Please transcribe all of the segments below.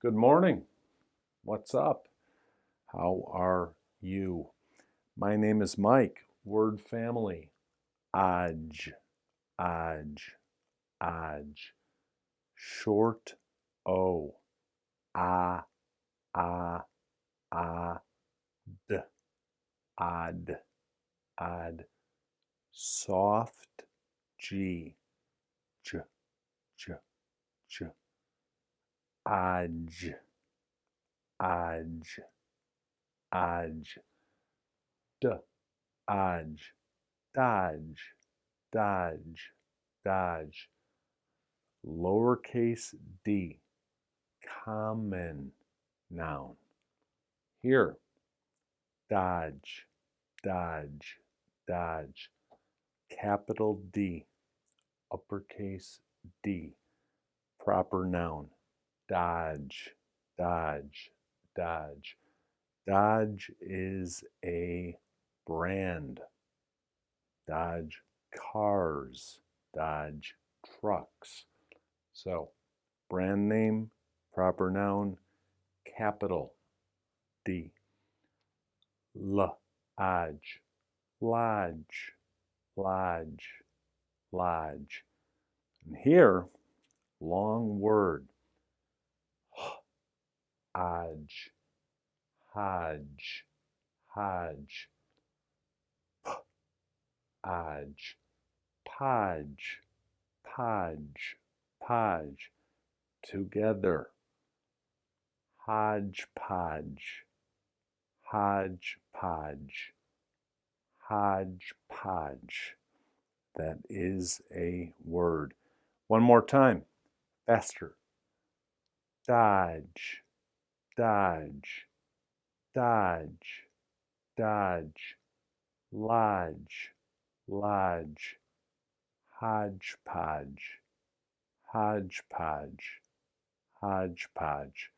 Good morning. What's up? How are you? My name is Mike. Word family. Odge, odge, odge. Short O. A, d. Odd, odd. Soft G. J, j, j. Odge, odge, odge. D, odge, dodge, dodge, dodge. Lowercase d, common noun. Here, dodge, dodge, dodge. Capital D, uppercase D, proper noun. Dodge, dodge, dodge. Dodge is a brand. Dodge cars, Dodge trucks. So, brand name, proper noun, capital D. Lodge, lodge, lodge, lodge. And here, long word. Odge, hodge, hodge. Odge, podge, podge, podge. Together. Hodgepodge, hodgepodge, hodgepodge. That is a word. One more time. Faster. Dodge, dodge, dodge, dodge. Lodge, lodge. Hodgepodge, hodgepodge, hodgepodge.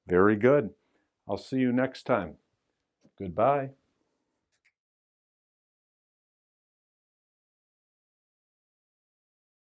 Very good. I'll see you next time. Goodbye.